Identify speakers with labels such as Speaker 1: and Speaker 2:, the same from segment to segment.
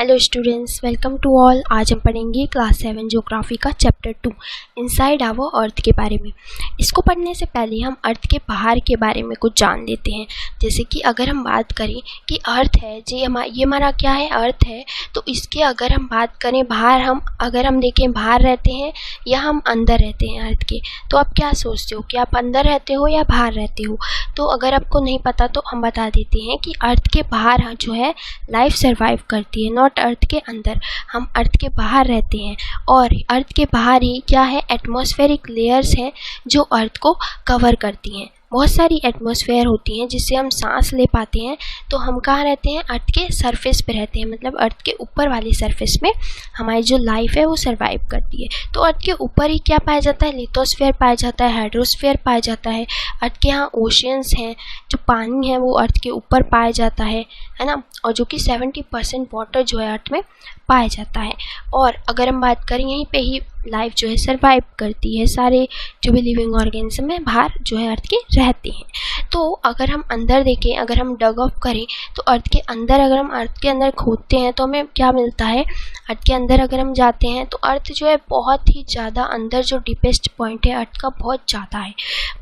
Speaker 1: Hello students, welcome to all. आज हम पढ़ेंगे क्लास 7 ज्योग्राफी का चैप्टर 2 इनसाइड आवर अर्थ के बारे में। इसको पढ़ने से पहले हम अर्थ के बाहर के बारे में कुछ जान लेते हैं। जैसे कि अगर हम बात करें कि अर्थ है ये हमारा क्या है, अर्थ है, तो इसके अगर हम बात करें बाहर, अगर हम देखें बाहर रहते हैं या हम अंदर रहते हैं अर्थ के, तो आप क्या सोचते हो कि आप अंदर रहते हो या बाहर रहते हो? तो अगर आपको नहीं पता तो हम बता देते हैं कि अर्थ के बाहर जो है लाइफ सर्वाइव करती है, नॉट अर्थ के अंदर। हम अर्थ के बाहर रहते हैं और अर्थ के बाहर ही क्या है, एटमॉस्फेरिक लेयर्स हैं जो अर्थ को कवर करती हैं। बहुत सारी एटमॉस्फेयर होती हैं जिससे हम सांस ले पाते हैं। तो हम कहाँ रहते हैं? अर्थ के सरफेस पे रहते हैं, मतलब अर्थ के ऊपर वाली सरफेस में हमारी जो लाइफ है वो सर्वाइव करती है। तो अर्थ के ऊपर ही क्या पाया जाता है? लिथोस्फीयर पाया जाता है, हाइड्रोस्फीयर पाया जाता है। अर्थ के यहाँ ओशियंस हैं, जो पानी है वो अर्थ के ऊपर पाया जाता है ना, और जो कि 70% वाटर जो है अर्थ में पाया जाता है। और अगर हम बात करें यहीं पे ही लाइफ जो है सर्वाइव करती है, सारे जो भी लिविंग ऑर्गेनिज्म है बाहर जो है अर्थ के रहते हैं। तो अगर हम अंदर देखें, अगर हम डग अप करें तो अर्थ के अंदर, अगर हम अर्थ के अंदर खोदते हैं तो हमें क्या मिलता है? अर्थ के अंदर अगर हम जाते हैं तो अर्थ जो है बहुत ही ज़्यादा अंदर, जो डीपेस्ट पॉइंट है अर्थ का बहुत ज़्यादा है।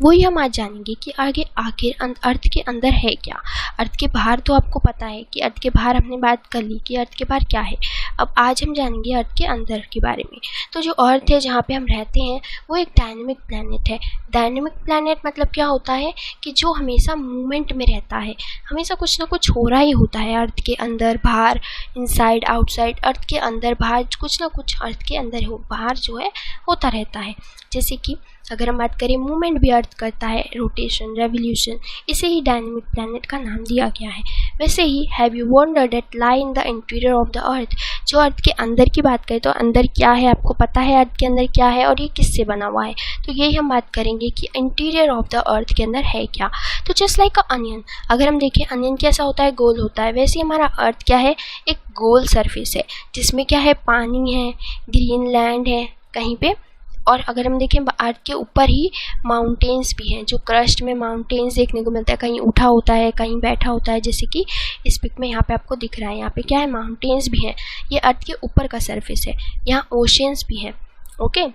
Speaker 1: वही हम आज जानेंगे कि आखिर अर्थ के अंदर है क्या। अर्थ के बाहर तो आपको पता है कि अर्थ के बाहर हमने बात कर ली कि अर्थ के बाहर क्या है। अब आज हम जानेंगे अर्थ के अंदर के बारे में। तो जो अर्थ है जहाँ पे हम रहते हैं वो एक डायनेमिक प्लैनेट है। डायनेमिक प्लैनेट मतलब क्या होता है कि जो हमेशा मूवमेंट में रहता है, हमेशा कुछ ना कुछ हो रहा ही होता है अर्थ के अंदर बाहर, इनसाइड आउटसाइड। अर्थ के अंदर बाहर कुछ ना कुछ अर्थ के अंदर बाहर जो है होता रहता है। जैसे कि अगर हम बात करें, मूवमेंट भी अर्थ करता है, रोटेशन, रेवोल्यूशन, इसे ही डायनेमिक प्लैनेट का नाम दिया गया है। वैसे ही have you wondered that lie in the interior of the earth, जो अर्थ के अंदर की बात करें तो अंदर क्या है, आपको पता है अर्थ के अंदर क्या है और ये किससे बना हुआ है। तो यही हम बात करेंगे कि इंटीरियर ऑफ द अर्थ के अंदर है क्या। तो जस्ट लाइक अ अनियन, अगर हम देखें अनियन कैसा होता है, गोल होता है, वैसे हमारा अर्थ क्या है, एक गोल सरफेस है जिसमें क्या है, पानी है, ग्रीन लैंड है कहीं पे। और अगर हम देखें अर्थ के ऊपर ही माउंटेन्स भी हैं, जो क्रस्ट में माउंटेन्स देखने को मिलता है, कहीं उठा होता है कहीं बैठा होता है, जैसे कि इस पिक में यहाँ पे आपको दिख रहा है। यहाँ पे क्या है, माउंटेन्स भी हैं। ये अर्थ के ऊपर का सरफेस है। यहाँ ओशियंस भी हैं। ओके,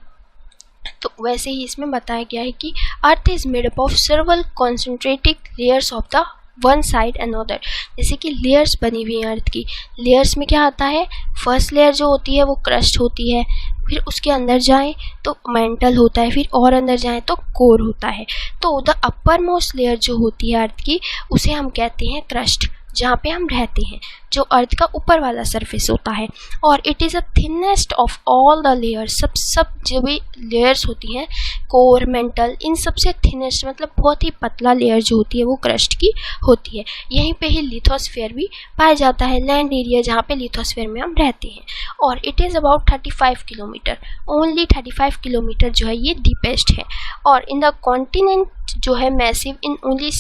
Speaker 1: तो वैसे ही इसमें बताया गया है कि earth is made up of several कॉन्सेंट्रेटिक layers of the one side another. जैसे कि लेयर्स बनी हुई हैं अर्थ की। लेयर्स में क्या आता है, फर्स्ट लेयर जो होती है वो क्रस्ट होती है, फिर उसके अंदर जाएं तो मेंटल होता है, फिर और अंदर जाएं तो कोर होता है। तो द अपर मोस्ट लेयर जो होती है अर्थ की, उसे हम कहते हैं क्रस्ट, जहाँ पे हम रहते हैं, जो अर्थ का ऊपर वाला सरफेस होता है। और it is a thinnest of all the layers, सब जो भी लेयर्स होती हैं, कोर, मेंटल, इन सबसे थिनेस्ट मतलब बहुत ही पतला लेयर जो होती है वो क्रस्ट की होती है। यहीं पे ही लिथोस्फीयर भी पाया जाता है, लैंड एरिया जहाँ पे लिथोस्फीयर में हम रहते हैं। और it is about 35 kilometre, only 35 kilometre जो है ये डीपेस्ट है। और इन द कॉन्टिनेंट जो है massive in only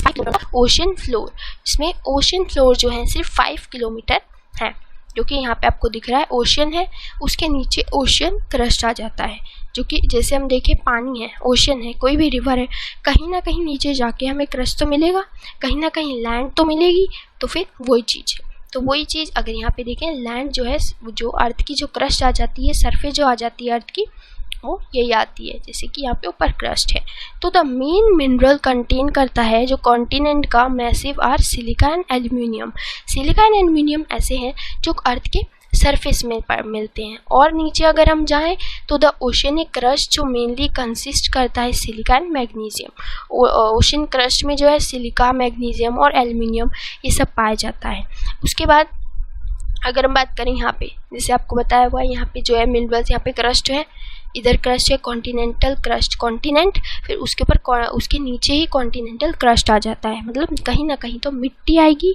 Speaker 1: ocean floor, इसमें ओशन फ्लोर जो है सिर्फ 5 किलोमीटर है, जो कि यहाँ पे आपको दिख रहा है ओशियन है, उसके नीचे ओशियन क्रस्ट आ जाता है। जो कि जैसे हम देखें पानी है, ओशियन है, कोई भी रिवर है, कहीं ना कहीं नीचे जाके हमें क्रस्ट तो मिलेगा, कहीं ना कहीं लैंड तो मिलेगी। तो फिर वही चीज़ है। तो वही चीज़ अगर यहाँ पे देखें, लैंड जो है, जो अर्थ की जो क्रस्ट आ जाती है, सरफेस जो आ जाती है अर्थ की, वो यही आती है, जैसे कि यहाँ पे ऊपर क्रस्ट है। तो द मेन मिनरल कंटेन करता है जो कॉन्टिनेंट का massive are silica and aluminium. Silica and aluminium ऐसे हैं जो अर्थ के सरफेस में मिलते हैं। और नीचे अगर हम जाएं तो द ओशियनिक क्रस्ट जो मेनली कंसिस्ट करता है silica and magnesium. Ocean crust में जो है सिलिका, मैग्नीशियम और एल्यूमिनियम ये सब पाया जाता है। उसके बाद अगर हम बात करें यहाँ पे, जैसे आपको बताया हुआ है, यहाँ पे जो है मिनरल्स, यहाँ पे क्रस्ट है, इधर क्रस्ट है कॉन्टिनेंटल क्रस्ट, कॉन्टिनेंट, फिर उसके ऊपर उसके नीचे ही कॉन्टिनेंटल क्रस्ट आ जाता है। मतलब कहीं ना कहीं तो मिट्टी आएगी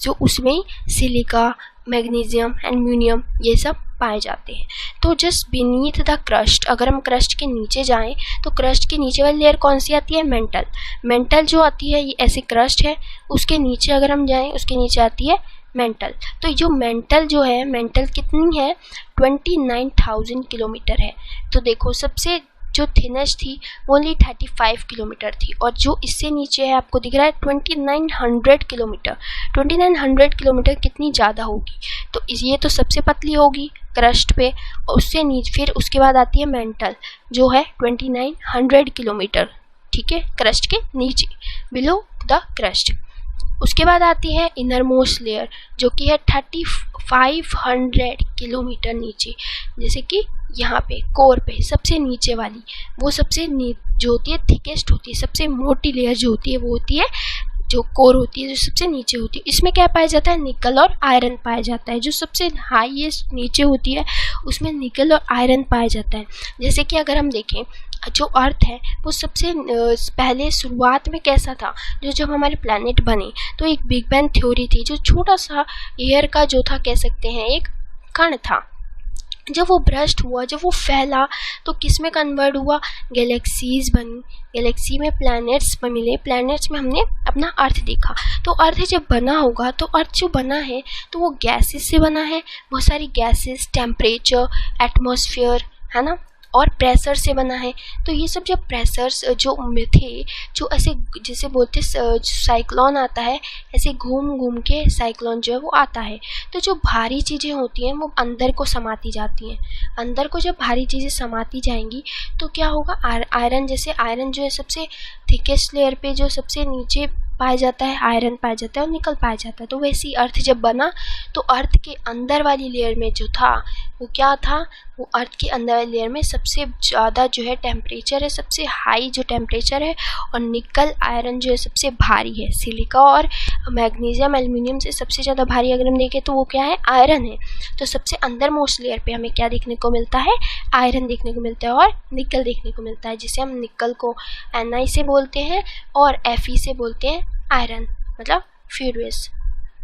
Speaker 1: जो उसमें सिलिका, मैग्नीशियम, एल्यूमिनियम ये सब पाए जाते हैं। तो जस्ट बीनीथ द क्रस्ट, अगर हम क्रस्ट के नीचे जाएं तो क्रस्ट के नीचे वाली लेयर कौन सी आती है? मेंटल। मेंटल जो आती है ये ऐसे क्रस्ट है, उसके नीचे अगर हम जाएं उसके नीचे आती है मेंटल। तो जो मेंटल जो है, मेंटल कितनी है? 29,000 किलोमीटर है। तो देखो सबसे जो थिनेस्ट थी वो ओनली 35 किलोमीटर थी, और जो इससे नीचे है आपको दिख रहा है 2900 किलोमीटर। 2900 किलोमीटर कितनी ज़्यादा होगी, तो ये तो सबसे पतली होगी क्रस्ट पे, और उससे नीचे फिर उसके बाद आती है मेंटल जो है 2900 किलोमीटर, ठीक है, क्रस्ट के नीचे, बिलो द क्रस्ट। उसके बाद आती है इनर मोस्ट लेयर जो कि है 3500 किलोमीटर नीचे, जैसे कि यहाँ पे कोर पे सबसे नीचे वाली, वो सबसे जो होती है थिकेस्ट होती है, सबसे मोटी लेयर जो होती है वो होती है जो कोर होती है, जो सबसे नीचे होती है। इसमें क्या पाया जाता है, निकल और आयरन पाया जाता है। जो सबसे हाईएस्ट नीचे होती है उसमें निकल और आयरन पाया जाता है। जैसे कि अगर हम देखें जो अर्थ है वो सबसे पहले शुरुआत में कैसा था, जो जब हमारे प्लैनेट बने तो एक बिग बैंग थ्योरी थी, जो छोटा सा एयर का जो था कह सकते हैं एक कण था। जब वो ब्रस्ट हुआ, जब वो फैला तो किस में कन्वर्ट हुआ, गैलेक्सीज बनी, गैलेक्सी में प्लैनेट्स मिले, प्लैनेट्स में हमने अपना अर्थ देखा। तो अर्थ जब बना होगा तो अर्थ जो बना है तो वो गैसेस से बना है, बहुत सारी गैसेस, टेम्परेचर, एटमॉस्फेयर, है ना, और प्रेशर से बना है। तो ये सब जब प्रेशर्स जो थे, जो ऐसे जैसे बोलते साइक्लोन आता है, ऐसे घूम घूम के साइक्लोन जो है वो आता है। तो जो भारी चीज़ें होती हैं वो अंदर को समाती जाती हैं। अंदर को जब भारी चीज़ें समाती जाएंगी तो क्या होगा, आयरन, जैसे आयरन जो है सबसे थिकेस्ट लेयर पे जो सबसे नीचे पाया जाता है, आयरन पाया जाता है और निकल पाया जाता है। तो वैसे ही अर्थ जब बना तो अर्थ के अंदर वाली लेयर में जो था वो क्या था, वो अर्थ के अंदर वाली लेयर में सबसे ज़्यादा जो है टेम्परेचर है, सबसे हाई जो टेम्परेचर है, और निकल आयरन जो है सबसे भारी है। सिलिका और मैग्नीशियम एल्युमिनियम से सबसे ज़्यादा भारी अगर हम देखें तो वो क्या है, आयरन है। तो सबसे अंदर मोस्ट लेयर पे हमें क्या देखने को मिलता है, आयरन देखने को मिलता है और निकल देखने को मिलता है, जिसे हम निकल को Na से बोलते हैं और Fe से बोलते हैं आयरन, मतलब फ्यूरियस,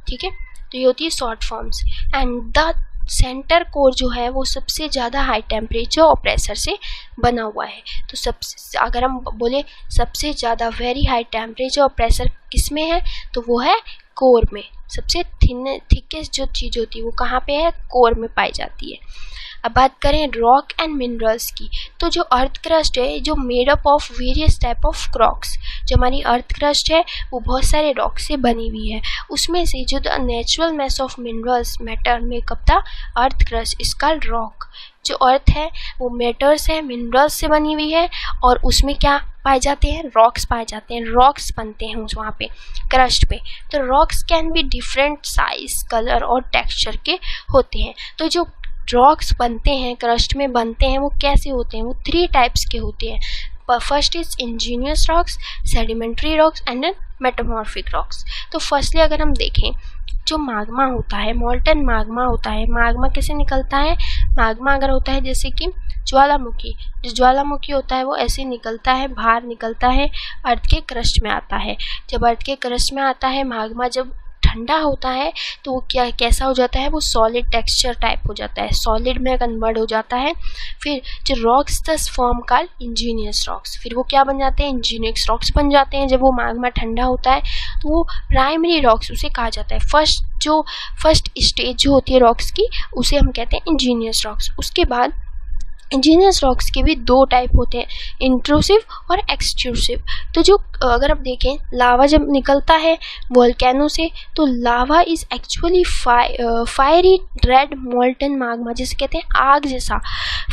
Speaker 1: ठीक है। तो ये होती है short forms. And the centre core जो है वो सबसे ज़्यादा हाई टेम्परेचर और प्रेशर से बना हुआ है। तो सबसे अगर हम बोले सबसे ज़्यादा वेरी हाई टेम्परेचर और प्रेशर किस में है, तो वो है कोर में। सबसे थिकेस्ट जो चीज़ होती है वो कहाँ पे है, कोर में पाई जाती है। अब बात करें रॉक एंड मिनरल्स की, तो जो अर्थ क्रस्ट है जो made up of various type of rocks, जो हमारी अर्थ क्रस्ट है वो बहुत सारे रॉक से बनी हुई है। उसमें से जो the natural mass of minerals matter make up the earth crust is called rock. जो अर्थ है वो मेटर्स है, मिनरल्स से बनी हुई है, और उसमें क्या पाए जाते हैं, रॉक्स पाए जाते हैं, रॉक्स बनते हैं वहाँ पे क्रस्ट पे। तो rocks can be different size, colour और टेक्सचर के होते हैं। तो जो रॉक्स बनते हैं, क्रस्ट में बनते हैं, वो कैसे होते हैं, वो 3 टाइप्स के होते हैं। First is Angénieux rocks, sedimentary rocks and metamorphic rocks. तो फर्स्टली अगर हम देखें जो माग्मा होता है, मोल्टन माग्मा होता है, माग्मा कैसे निकलता है, माग्मा अगर होता है जैसे कि ज्वालामुखी, जो ज्वालामुखी होता है वो ऐसे निकलता है, बाहर निकलता है, अर्थ के क्रस्ट में आता है। जब अर्थ के क्रस्ट में आता है माग्मा, जब ठंडा होता है तो वो क्या कैसा हो जाता है, वो सॉलिड टेक्सचर टाइप हो जाता है, सॉलिड में कन्वर्ट हो जाता है। फिर जो रॉक्स दस फॉर्म कॉल्ड इंजीनियस रॉक्स, फिर वो क्या बन जाते हैं, इंजीनियस रॉक्स बन जाते हैं। जब वो माग्मा ठंडा होता है तो वो प्राइमरी रॉक्स उसे कहा जाता है। फर्स्ट स्टेज जो होती है रॉक्स की उसे हम कहते हैं इंजीनियस रॉक्स। उसके बाद इंजीनियस रॉक्स के भी 2 टाइप होते हैं, इंट्रूसिव और एक्सट्रूसिव। तो जो अगर आप देखें लावा जब निकलता है वोल्केनो से, तो lava is actually fiery red molten magma, जिसे कहते हैं आग जैसा।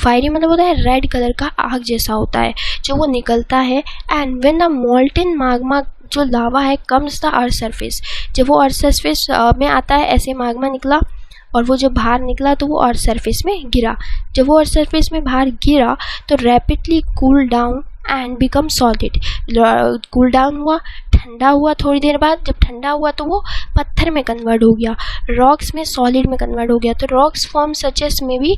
Speaker 1: फायरी मतलब होता है रेड कलर का, आग जैसा होता है जो वो निकलता है। And when the molten Magma जो लावा है कम्स द अर्थ सरफेस, जब वो अर्थ सरफेस में आता है, ऐसे माग्मा निकला और वो जब बाहर निकला तो वो अर्थ सरफेस में गिरा। जब वो अर्थ सरफेस में बाहर गिरा तो rapidly cool down and become solid. Cool down हुआ, ठंडा हुआ, थोड़ी देर बाद जब ठंडा हुआ तो वो पत्थर में कन्वर्ट हो गया, रॉक्स में सॉलिड में कन्वर्ट हो गया। तो रॉक्स फॉर्म सचेस में भी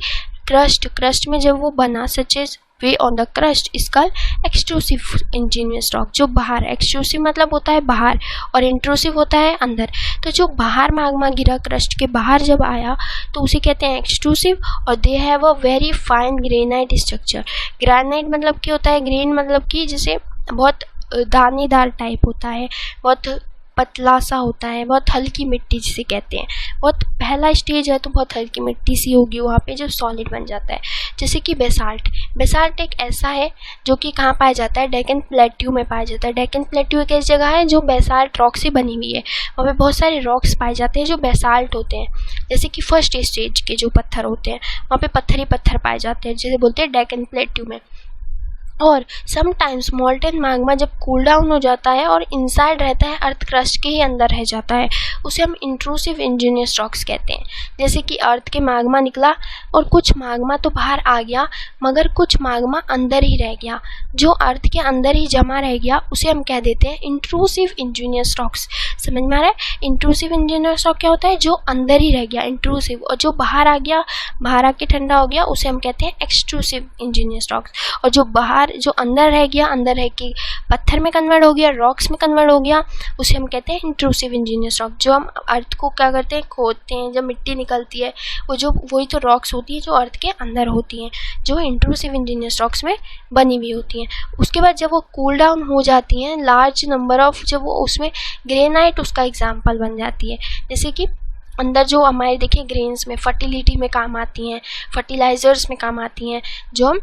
Speaker 1: क्रस्ट में जब वो बना such as way on the crust is called extrusive Angénieux rock. जो बाहर, एक्सट्रूसिव मतलब होता है बाहर और इंट्रूसिव होता है अंदर। तो जो बाहर माग्मा गिरा क्रस्ट के बाहर जब आया तो उसे कहते हैं एक्सट्रूसिव। और they have a very fine granite structure. Granite मतलब क्या होता है, ग्रेन मतलब कि जैसे बहुत दानेदार टाइप होता है, बहुत पतला सा होता है, बहुत हल्की मिट्टी जिसे कहते हैं। बहुत पहला स्टेज है तो बहुत हल्की मिट्टी सी होगी वहाँ पे जो सॉलिड बन जाता है। जैसे कि बेसाल्ट। बेसाल्ट एक ऐसा है जो कि कहाँ पाया जाता है, डेक्कन प्लेट्यू में पाया जाता है। डेक्कन प्लेट्यू एक ऐसी जगह है जो बेसाल्ट रॉक से बनी हुई है। वहाँ पे बहुत सारे रॉक्स पाए जाते हैं जो बेसाल्ट होते हैं। जैसे कि फर्स्ट स्टेज के जो पत्थर होते हैं वहाँ पे पत्थर ही पत्थर पाए जाते हैं, जिसे बोलते हैं डेक्कन प्लेट्यू में। और समटाइम्स मोल्टन मैग्मा जब कूल डाउन हो जाता है और इनसाइड रहता है, अर्थ क्रस्ट के ही अंदर रह जाता है, उसे हम इंट्रूसिव इंजीनियस रॉक्स कहते हैं। जैसे कि अर्थ के मैग्मा निकला और कुछ मैग्मा तो बाहर आ गया मगर कुछ मैग्मा अंदर ही रह गया, जो अर्थ के अंदर ही जमा रह गया उसे हम कह देते हैं इंट्रूसिव इंजीनियस रॉक्स। समझ में आ रहा है? इंट्रूसिव इंजीनियस रॉक क्या होता है, जो अंदर ही रह गया इंट्रूसिव, और जो बाहर आ गया, बाहर आके ठंडा हो गया, उसे हम कहते हैं एक्सट्रूसिव इंजीनियस रॉक्स। और जो अंदर रह गया, अंदर रह के पत्थर में कन्वर्ट हो गया, रॉक्स में कन्वर्ट हो गया, उसे हम कहते हैं इंट्रूसिव इंजीनियस रॉक। जो हम अर्थ को क्या करते हैं, खोदते हैं, जब मिट्टी निकलती है वही तो रॉक्स होती है जो अर्थ के अंदर होती हैं, जो इंट्रूसिव इंजीनियस रॉक्स में बनी हुई होती हैं। उसके बाद जब वो कूल डाउन हो जाती हैं लार्ज नंबर ऑफ, जब वो उसमें ग्रेनाइट उसका एग्जाम्पल बन जाती है। जैसे कि अंदर जो हमारे देखिए ग्रेन्स में फर्टिलिटी में काम आती हैं, फर्टिलाइजर्स में काम आती हैं, जो हम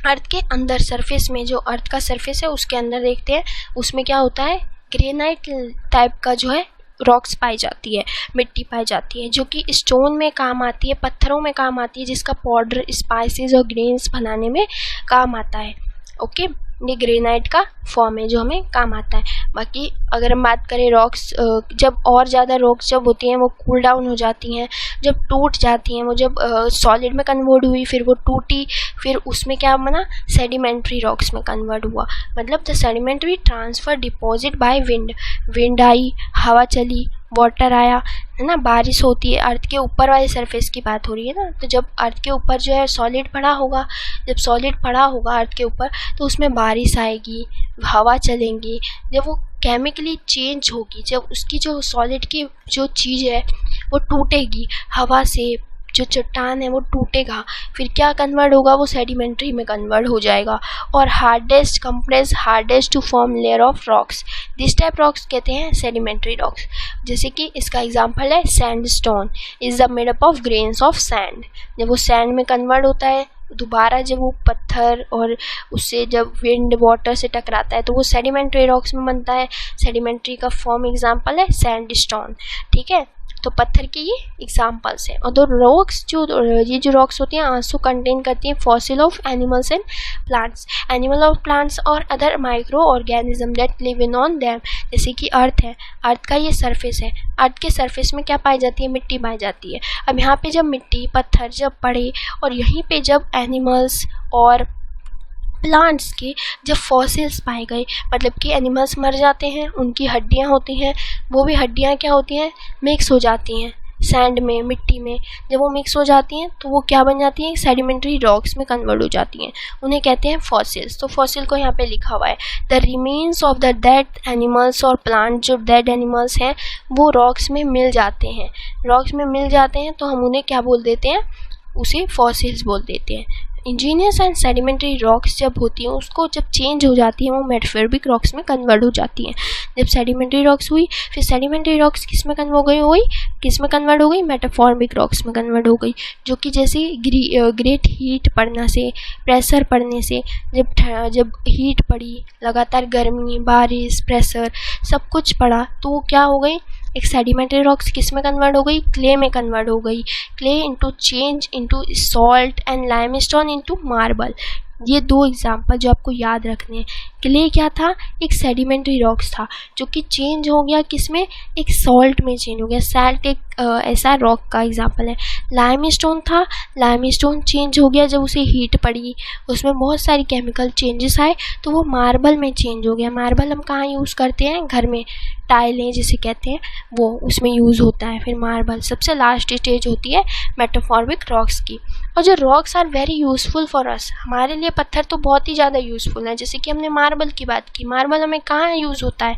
Speaker 1: अर्थ के अंदर सरफेस में, जो अर्थ का सरफेस है उसके अंदर देखते हैं, उसमें क्या होता है, ग्रेनाइट टाइप का जो है रॉक्स पाई जाती है, मिट्टी पाई जाती है, जो कि स्टोन में काम आती है, पत्थरों में काम आती है, जिसका पाउडर, स्पाइसेस और ग्रेन्स बनाने में काम आता है। ओके, ये ग्रेनाइट का फॉर्म है जो हमें काम आता है। बाकी अगर हम बात करें रॉक्स, जब और ज़्यादा रॉक्स जब होती हैं वो कूल डाउन हो जाती हैं, जब टूट जाती हैं, वो जब सॉलिड में कन्वर्ट हुई, फिर वो टूटी, फिर उसमें क्या बना, सेडिमेंट्री रॉक्स में कन्वर्ट हुआ। मतलब the sedimentary transfer deposit by wind. Wind आई, हवा चली, वाटर आया, है ना, बारिश होती है, अर्थ के ऊपर वाले सरफेस की बात हो रही है ना। तो जब अर्थ के ऊपर जो है सॉलिड पड़ा होगा, जब सॉलिड पड़ा होगा अर्थ के ऊपर, तो उसमें बारिश आएगी, हवा चलेंगी, जब वो केमिकली चेंज होगी, जब उसकी जो सॉलिड की जो चीज़ है वो टूटेगी हवा से, जो चट्टान है वो टूटेगा, फिर क्या कन्वर्ट होगा, वो सेडिमेंट्री में कन्वर्ट हो जाएगा और hardest compress hardest to form layer of rocks. This type rocks कहते हैं सेडिमेंट्री रॉक्स। जैसे कि इसका एग्जांपल है sandstone is the made up of grains of sand. जब वो सैंड में कन्वर्ट होता है दोबारा, जब वो पत्थर और उससे जब विंड वाटर से टकराता है तो वो सेडिमेंट्री रॉक्स में बनता है। सेडिमेंट्री का फॉर्म एग्जांपल है सैंडस्टोन। ठीक है, तो पत्थर के ये एग्जाम्पल्स हैं। और दो रॉक्स ये जो रॉक्स होती हैं आंसू कंटेन करती हैं fossil of animals and plants, animal और प्लांट्स और other micro organism that live in on them. जैसे कि अर्थ है, अर्थ का ये सरफेस है, अर्थ के सरफेस में क्या पाई जाती है, मिट्टी पाई जाती है। अब यहाँ पे जब मिट्टी पत्थर जब पड़े और यहीं पे जब एनिमल्स और प्लांट्स के जब फॉसिल्स पाए गए, मतलब कि एनिमल्स मर जाते हैं, उनकी हड्डियां होती हैं, वो भी हड्डियां क्या होती हैं, मिक्स हो जाती हैं सैंड में, मिट्टी में। जब वो मिक्स हो जाती हैं तो वो क्या बन जाती हैं, सेडिमेंट्री रॉक्स में कन्वर्ट हो जाती हैं, उन्हें कहते हैं फॉसिल्स। तो फॉसिल को यहाँ पे लिखा हुआ है the remains of the dead animals और प्लांट। जो डेड एनिमल्स हैं वो रॉक्स में मिल जाते हैं, रॉक्स में मिल जाते हैं तो हम उन्हें क्या बोल देते हैं, उसे फॉसिल्स बोल देते हैं। इंजीनियस एंड सेडिमेंट्री रॉक्स जब होती हैं उसको जब चेंज हो जाती है वो मेटाफोरिक रॉक्स में कन्वर्ट हो जाती हैं। जब सेडिमेंट्री रॉक्स हुई फिर सेडिमेंट्री रॉक्स किस में कन्वर्ट हो गई, किस में कन्वर्ट हो गई, मेटाफोरिक रॉक्स में कन्वर्ट हो गई, जो कि जैसे ग्रेट हीट पड़ना से, प्रेशर पड़ने से, जब हीट पड़ी, लगातार गर्मी, बारिश, प्रेशर सब कुछ पड़ा तो वो क्या हो गई, एक सेडिमेंट्री रॉक्स किस में कन्वर्ट हो गई, क्ले में कन्वर्ट हो गई। Clay into change into salt and limestone into marble. ये दो एग्जाम्पल जो आपको याद रखने हैं। क्ले क्या था, एक सेडिमेंट्री रॉक्स था जो कि चेंज हो गया किस में, एक सॉल्ट में चेंज हो गया। सैल्ट एक ऐसा रॉक का एग्जाम्पल है। लाइमस्टोन था, लाइमस्टोन चेंज हो गया जब उसे हीट पड़ी, उसमें बहुत सारी केमिकल चेंजेस आए तो वो मार्बल में चेंज हो गया। मार्बल हम कहाँ यूज़ करते हैं, घर में, टाइलें जिसे कहते हैं वो उसमें यूज़ होता है। फिर मार्बल सबसे लास्ट स्टेज होती है मेटाफोरिक रॉक्स की। और जो rocks are very useful for us, हमारे लिए पत्थर तो बहुत ही ज़्यादा यूज़फुल है। जैसे कि हमने मार्बल की बात की, मार्बल हमें कहाँ यूज़ होता है,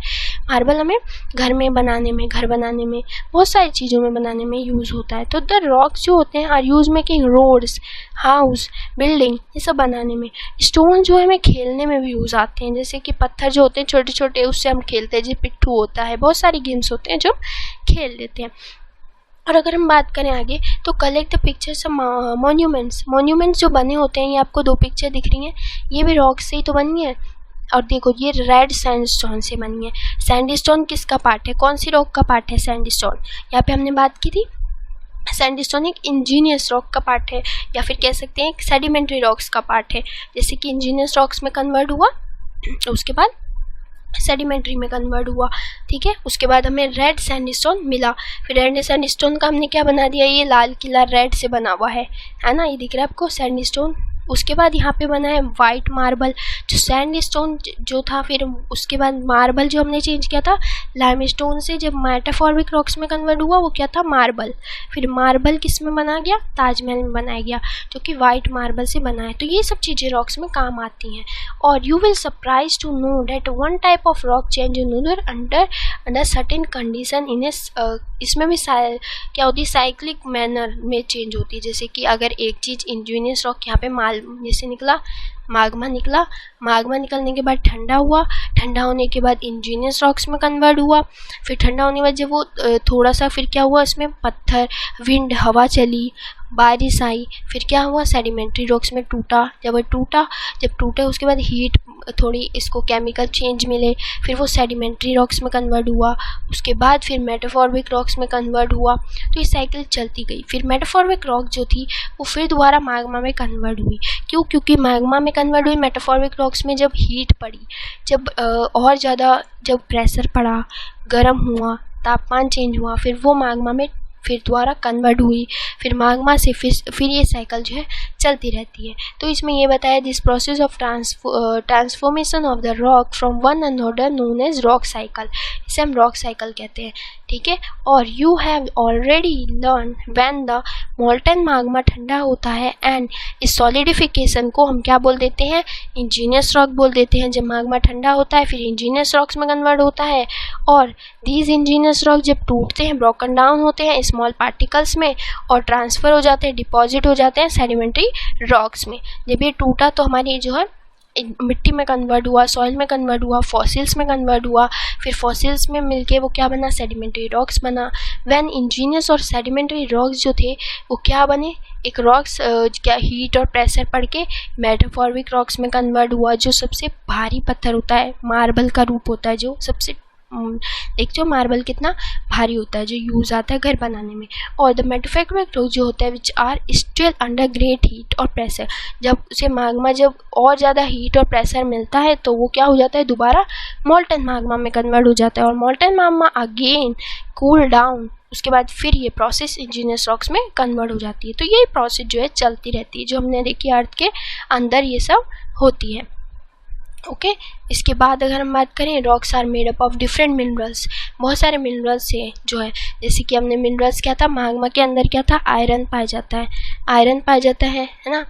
Speaker 1: मार्बल हमें घर में बनाने में, घर बनाने में, बहुत सारी चीज़ों में में बनाने में यूज़ होता है। तो द रॉक्स जो होते हैं are use making roads, house, building, ये सब बनाने में। स्टोन जो है हमें खेलने में भी यूज़ आते हैं, जैसे कि पत्थर जो होते हैं छोटे छोटे, उससे हम खेलते हैं, जैसे पिट्ठू होता है, बहुत सारी गेम्स होते हैं जो खेल लेते हैं। और अगर हम बात करें आगे तो collect the pictures of monuments जो बने होते हैं, ये आपको 2 पिक्चर दिख रही हैं, ये भी रॉक से ही तो बनी है। और देखो ये रेड सैंडस्टोन से बनी है। सैंडस्टोन किसका पार्ट है, कौन सी रॉक का पार्ट है सैंडस्टोन? यहाँ पे हमने बात की थी सैंडस्टोन एक इंजीनियस रॉक का पार्ट है, या फिर कह सकते हैं एक सेडिमेंट्री रॉक्स का पार्ट है। जैसे कि इंजीनियस रॉक्स में कन्वर्ट हुआ, उसके बाद सेडिमेंट्री में कन्वर्ट हुआ, ठीक है। उसके बाद हमें रेड सैंडस्टोन मिला, फिर रेड सैंडस्टोन का हमने क्या बना दिया, ये लाल किला रेड से बना हुआ है ना, ये दिख रहा है आपको सैंडस्टोन। उसके बाद यहाँ पे बना है वाइट मार्बल, जो सैंडस्टोन जो था, फिर उसके बाद मार्बल जो हमने चेंज किया था लाइमस्टोन से, जब मेटाफॉर्मिक रॉक्स में कन्वर्ट हुआ वो क्या था, मार्बल। फिर मार्बल किस में बना गया, ताजमहल में बनाया गया, जो कि वाइट मार्बल से बना है। तो ये सब चीज़ें रॉक्स में काम आती हैं। और you will surprise to know that one type of rock change another under certain condition in इसमें भी क्या होती है, साइक्लिक मैनर में चेंज होती है। जैसे कि अगर एक चीज़ इंजीनियस रॉक यहाँ पे जैसे निकला, माग्मा निकला, माग्मा निकलने के बाद ठंडा हुआ, ठंडा होने के बाद इंजीनियस रॉक्स में कन्वर्ट हुआ, फिर ठंडा होने के बाद जब वो थोड़ा सा, फिर क्या हुआ, इसमें पत्थर, विंड, हवा चली, बारिश आई, फिर क्या हुआ, सेडिमेंट्री रॉक्स में टूटा। जब टूटा उसके बाद हीट, थोड़ी इसको केमिकल चेंज मिले, फिर वो सेडिमेंट्री रॉक्स में कन्वर्ट हुआ, उसके बाद फिर मेटाफॉर्मिक रॉक्स में कन्वर्ट हुआ। तो ये साइकिल चलती गई। फिर मेटाफॉर्मिक रॉक जो थी वो फिर दोबारा मैग्मा में कन्वर्ट हुई। क्यों? क्योंकि मैग्मा में कन्वर्ट हुई मेटाफॉर्मिक रॉक्स में, जब हीट पड़ी, जब और ज़्यादा जब प्रेशर पड़ा, गर्म हुआ, तापमान चेंज हुआ, फिर वो मैग्मा में फिर दोबारा कन्वर्ट हुई, फिर मैग्मा से फिर ये साइकिल जो है चलती रहती है। तो इसमें ये बताया this process of transformation of the rock from one another known as rock cycle, इसे हम रॉक साइकिल कहते हैं, ठीक है। और you have already learn when the molten magma ठंडा होता है एंड इस सॉलिडिफिकेशन को हम क्या बोल देते हैं, इंजीनियस रॉक बोल देते हैं। जब मैग्मा ठंडा होता है फिर इंजीनियस रॉक्स में कन्वर्ट होता है, और दीज इंजीनियस रॉक जब टूटते हैं, ब्रोकन डाउन होते हैं स्मॉल पार्टिकल्स में और ट्रांसफ़र हो जाते हैं, डिपॉजिट हो जाते हैं सेडिमेंट्री रॉक्स में। जब ये टूटा तो हमारी जो है मिट्टी में कन्वर्ट हुआ, सॉइल में कन्वर्ट हुआ, फॉसिल्स में कन्वर्ट हुआ, फिर फॉसिल्स में मिलके वो क्या बना, सेडिमेंट्री रॉक्स बना। व्हेन इंजीनियस और सेडिमेंट्री रॉक्स जो थे वो क्या बने, एक रॉक्स क्या हीट और प्रेशर पड़ के मेटाफॉर्मिक रॉक्स में कन्वर्ट हुआ, जो सबसे भारी पत्थर होता है, मार्बल का रूप होता है, जो सबसे एक जो मार्बल कितना भारी होता है, जो यूज़ आता है घर बनाने में। और द मेटाफॉर्मिक रॉक जो होता है which are still under great heat और प्रेशर, जब उसे मैग्मा जब और ज़्यादा हीट और प्रेशर मिलता है तो वो क्या हो जाता है, दोबारा मोल्टन मैग्मा में कन्वर्ट हो जाता है। और molten magma again cool down, उसके बाद फिर ये प्रोसेस इंजीनियस रॉक्स में कन्वर्ट हो जाती है। तो ये प्रोसेस जो है चलती रहती है, जो हमने देखी अर्थ के अंदर ये सब होती है। ओके इसके बाद अगर हम बात करें, rocks are made up of different minerals, बहुत सारे मिनरल्स से जो है, जैसे कि हमने मिनरल्स क्या था, मैग्मा के अंदर क्या था, आयरन पाया जाता है, आयरन पाया जाता है ना,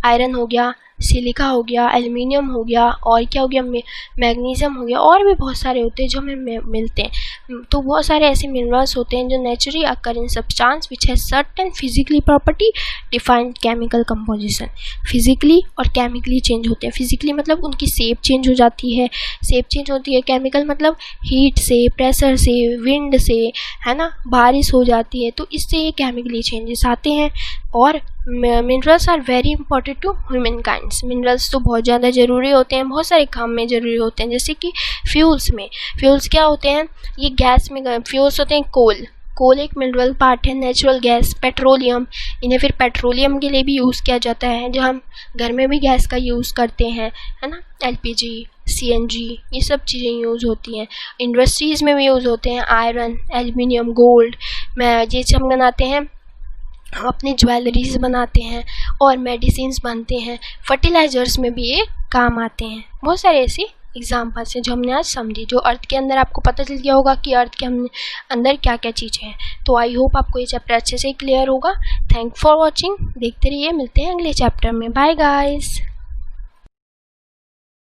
Speaker 1: आयरन हो गया, सिलिका हो गया, एल्युमिनियम हो गया, और क्या हो गया, मैग्नीशियम हो गया, और भी बहुत सारे होते हैं जो हमें मिलते हैं। तो बहुत सारे ऐसे मिनरल्स होते हैं जो naturally occur in substance which has certain physically property defined chemical composition, physically और केमिकली चेंज होते हैं। फिजिकली मतलब उनकी शेप चेंज हो जाती है, शेप चेंज होती है, केमिकल मतलब हीट से, प्रेशर से, विंड से, है ना, बारिश हो जाती है, तो इससे ये केमिकली चेंजेस आते हैं। और minerals are very important to human kinds, minerals तो बहुत ज़्यादा ज़रूरी होते हैं, बहुत सारे काम में ज़रूरी होते हैं। जैसे कि फ्यूल्स में, फ्यूल्स क्या होते हैं, ये गैस में फ्यूल्स होते हैं, कोल एक मिनरल पार्ट है, नेचुरल गैस, पेट्रोलियम, इन्हें फिर पेट्रोलियम के लिए भी यूज़ किया जाता है, जो हम घर में भी गैस का यूज़ करते हैं, है ना, LPG, CNG, ये सब चीज़ें यूज़ होती हैं। इंडस्ट्रीज़ में भी यूज़ होते हैं, आयरन, एल्युमिनियम, गोल्ड, ये सब बनाते हैं, अपनी ज्वेलरीज बनाते हैं और मेडिसिन्स बनते हैं, फर्टिलाइजर्स में भी ये काम आते हैं। बहुत सारे ऐसे एग्जाम्पल्स हैं जो हमने आज समझी, जो अर्थ के अंदर आपको पता चल गया होगा कि अर्थ के अंदर क्या क्या चीज़ें हैं। तो आई होप आपको ये चैप्टर अच्छे से क्लियर होगा। थैंक फॉर वॉचिंग, देखते रहिए, मिलते हैं अगले चैप्टर में। Bye guys.